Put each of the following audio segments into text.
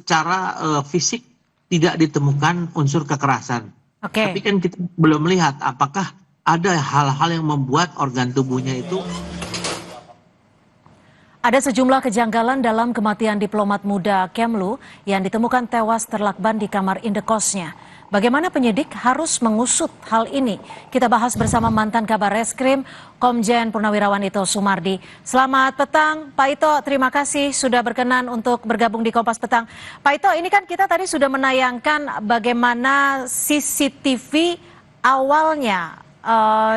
secara fisik tidak ditemukan unsur kekerasan. Oke. Tapi kan kita belum melihat apakah ada hal-hal yang membuat organ tubuhnya itu. Ada sejumlah kejanggalan dalam kematian diplomat muda Kemlu yang ditemukan tewas terlakban di kamar indekosnya. Bagaimana penyidik harus mengusut hal ini? Kita bahas bersama mantan Kabar Reskrim, Komjen Purnawirawan Ito Sumardi. Selamat petang, Pak Ito. Terima kasih sudah berkenan untuk bergabung di Kompas Petang. Pak Ito, ini kan kita tadi sudah menayangkan bagaimana CCTV awalnya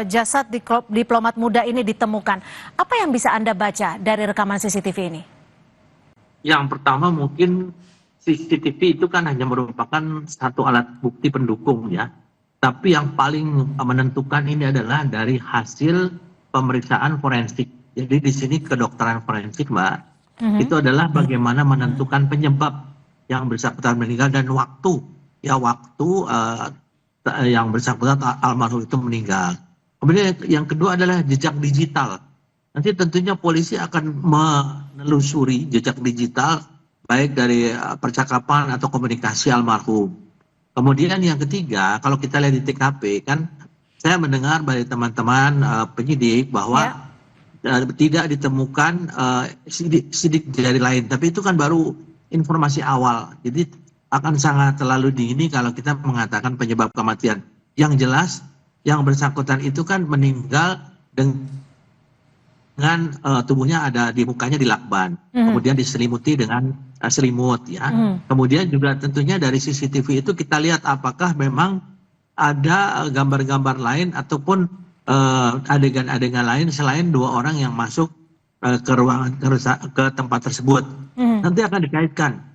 jasad diplomat muda ini ditemukan. Apa yang bisa Anda baca dari rekaman CCTV ini? Yang pertama mungkin CCTV itu kan hanya merupakan satu alat bukti pendukung ya. Tapi yang paling menentukan ini adalah dari hasil pemeriksaan forensik. Jadi di sini kedokteran forensik, Mbak, itu adalah bagaimana menentukan penyebab yang bersangkutan meninggal dan waktu. Ya, waktu yang bersangkutan almarhum itu meninggal. Kemudian yang kedua adalah jejak digital. Nanti tentunya polisi akan menelusuri jejak digital baik dari percakapan atau komunikasi almarhum. Kemudian yang ketiga, kalau kita lihat di TKP kan saya mendengar dari teman-teman penyidik bahwa tidak ditemukan sidik jari lain, tapi itu kan baru informasi awal. Jadi akan sangat terlalu dini kalau kita mengatakan penyebab kematian. Yang jelas, yang bersangkutan itu kan meninggal dengan tubuhnya ada di mukanya dilakban, kemudian diselimuti dengan selimut ya. Kemudian juga tentunya dari CCTV itu kita lihat apakah memang ada gambar-gambar lain ataupun adegan-adegan lain selain dua orang yang masuk ke ruangan ke tempat tersebut. Nanti akan dikaitkan.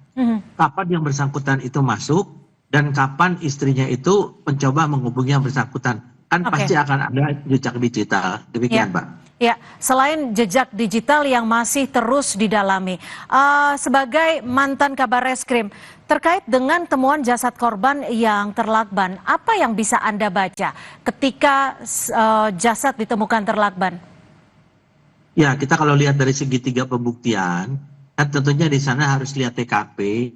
Kapan yang bersangkutan itu masuk dan kapan istrinya itu mencoba menghubungi yang bersangkutan. Kan pasti akan ada jejak digital. Demikian, Pak. Ya, selain jejak digital yang masih terus didalami, sebagai mantan Kabar Reskrim, terkait dengan temuan jasad korban yang terlakban, apa yang bisa Anda baca ketika jasad ditemukan terlakban? Ya, kita kalau lihat dari segitiga pembuktian, kan tentunya di sana harus lihat TKP.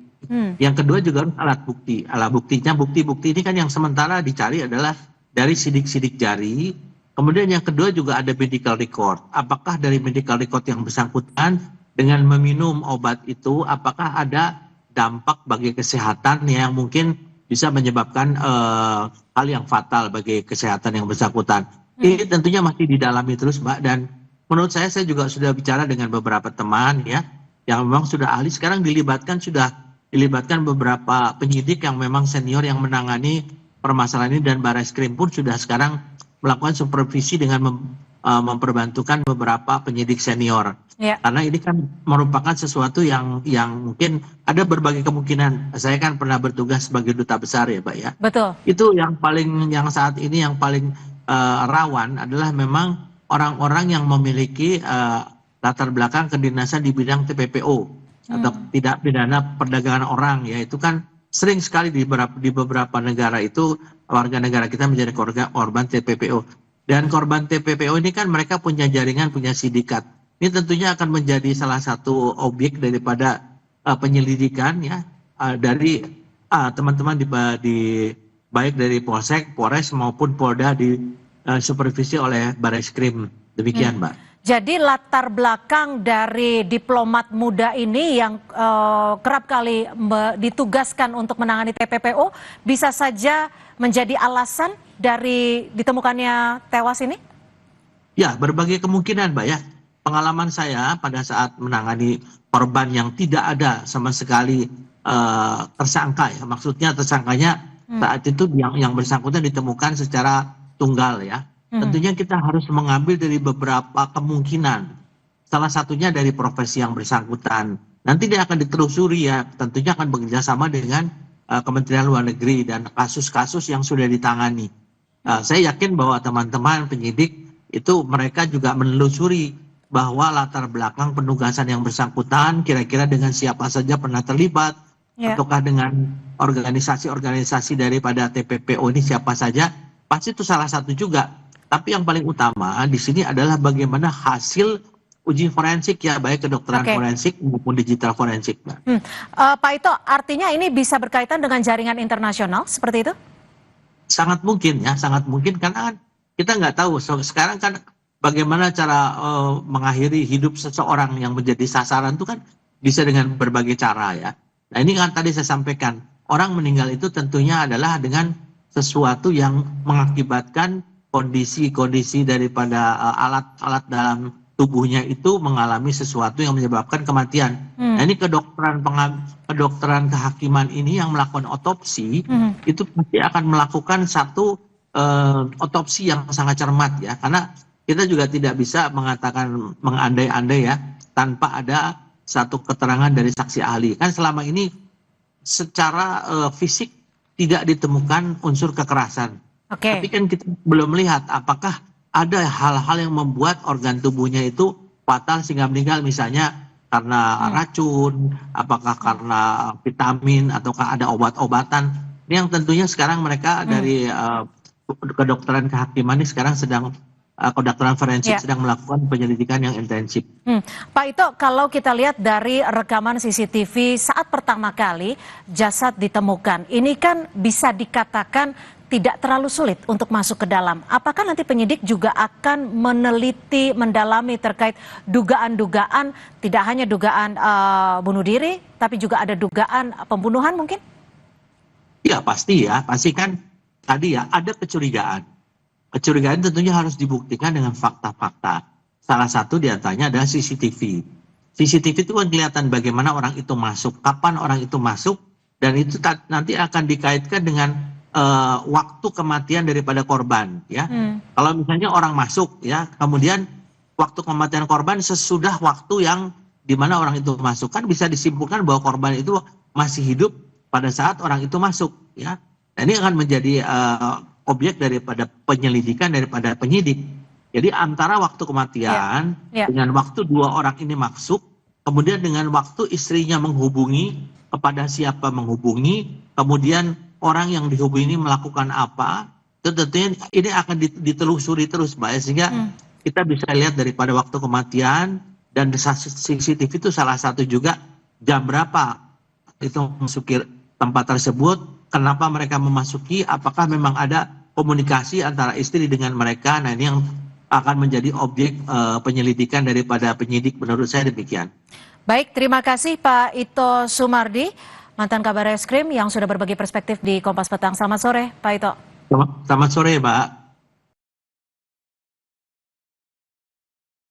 Yang kedua juga alat bukti. Alat buktinya, bukti-bukti ini kan yang sementara dicari adalah dari sidik-sidik jari. Kemudian yang kedua juga ada medical record. Apakah dari medical record yang bersangkutan dengan meminum obat itu, apakah ada dampak bagi kesehatan yang mungkin bisa menyebabkan hal yang fatal bagi kesehatan yang bersangkutan. Ini tentunya masih didalami terus, Mbak. Dan menurut saya juga sudah bicara dengan beberapa teman ya, yang memang sudah ahli. Sekarang sudah dilibatkan beberapa penyidik yang memang senior yang menangani permasalahan ini, dan Barreskrim pun sudah sekarang melakukan supervisi dengan memperbantukan beberapa penyidik senior. Karena ini kan merupakan sesuatu yang mungkin ada berbagai kemungkinan. Saya kan pernah bertugas sebagai duta besar ya, Pak ya. Betul. Itu yang saat ini yang paling rawan adalah memang orang-orang yang memiliki latar belakang kedinasan di bidang TPPO atau tidak pidana perdagangan orang ya. Itu kan sering sekali di beberapa negara itu warga negara kita menjadi korban TPPO. Dan korban TPPO ini kan mereka punya jaringan, punya sindikat. Ini tentunya akan menjadi salah satu objek daripada penyelidikan ya dari teman-teman di baik dari Polsek, Polres maupun Polda di supervisi oleh Barreskrim. Demikian, Mbak. Jadi latar belakang dari diplomat muda ini yang kerap kali ditugaskan untuk menangani TPPO bisa saja menjadi alasan dari ditemukannya tewas ini? Ya, berbagai kemungkinan, Mbak ya. Pengalaman saya pada saat menangani korban yang tidak ada sama sekali tersangka ya. Maksudnya tersangkanya saat itu yang bersangkutan ditemukan secara tunggal ya. Tentunya kita harus mengambil dari beberapa kemungkinan. Salah satunya dari profesi yang bersangkutan. Nanti dia akan ditelusuri ya, tentunya akan bekerja sama dengan Kementerian Luar Negeri dan kasus-kasus yang sudah ditangani. Saya yakin bahwa teman-teman penyidik itu mereka juga menelusuri bahwa latar belakang penugasan yang bersangkutan kira-kira dengan siapa saja pernah terlibat, ataukah dengan organisasi-organisasi daripada TPPO ini siapa saja, pasti itu salah satu juga. Tapi yang paling utama di sini adalah bagaimana hasil uji forensik ya, baik kedokteran Oke. forensik maupun digital forensik, Mbak. Pak Ito, artinya ini bisa berkaitan dengan jaringan internasional seperti itu? Sangat mungkin ya, sangat mungkin karena kan kita nggak tahu sekarang kan bagaimana cara mengakhiri hidup seseorang yang menjadi sasaran itu kan bisa dengan berbagai cara ya. Nah ini kan tadi saya sampaikan, orang meninggal itu tentunya adalah dengan sesuatu yang mengakibatkan kondisi-kondisi daripada alat-alat dalam tubuhnya itu mengalami sesuatu yang menyebabkan kematian. Nah ini kedokteran kehakiman ini yang melakukan otopsi itu pasti akan melakukan satu otopsi yang sangat cermat ya, karena kita juga tidak bisa mengatakan mengandai-andai ya tanpa ada satu keterangan dari saksi ahli. Kan selama ini secara fisik tidak ditemukan unsur kekerasan. Oke. Tapi kan kita belum melihat apakah ada hal-hal yang membuat organ tubuhnya itu fatal sehingga meninggal, misalnya karena racun, apakah karena vitamin, ataukah ada obat-obatan. Ini yang tentunya sekarang mereka dari kedokteran kehakiman ini sekarang sedang kedokteran forensik sedang melakukan penyelidikan yang intensif. Pak Ito, kalau kita lihat dari rekaman CCTV saat pertama kali jasad ditemukan, ini kan bisa dikatakan tidak terlalu sulit untuk masuk ke dalam. Apakah nanti penyidik juga akan meneliti, mendalami terkait dugaan-dugaan, tidak hanya dugaan bunuh diri, tapi juga ada dugaan pembunuhan mungkin? Ya pasti kan tadi ya ada kecurigaan. Kecurigaan tentunya harus dibuktikan dengan fakta-fakta. Salah satu diantaranya adalah CCTV. CCTV itu kan kelihatan bagaimana orang itu masuk, kapan orang itu masuk, dan itu nanti akan dikaitkan dengan waktu kematian daripada korban ya. Kalau misalnya orang masuk ya, kemudian waktu kematian korban sesudah waktu yang dimana orang itu masuk, kan bisa disimpulkan bahwa korban itu masih hidup pada saat orang itu masuk ya. Nah, ini akan menjadi objek daripada penyelidikan daripada penyidik. Jadi antara waktu kematian dengan waktu dua orang ini masuk, kemudian dengan waktu istrinya menghubungi, kepada siapa menghubungi, kemudian orang yang dihubungi ini melakukan apa, itu tentunya ini akan ditelusuri terus, Mbak, sehingga kita bisa lihat daripada waktu kematian dan CCTV itu salah satu juga jam berapa itu memasuki tempat tersebut, kenapa mereka memasuki, apakah memang ada komunikasi antara istri dengan mereka. Nah ini yang akan menjadi objek penyelidikan daripada penyidik, menurut saya demikian. Baik, terima kasih Pak Ito Sumardi, mantan Kabar Eskrim yang sudah berbagi perspektif di Kompas Petang. Selamat sore, Pak Ito. Selamat sore, Mbak.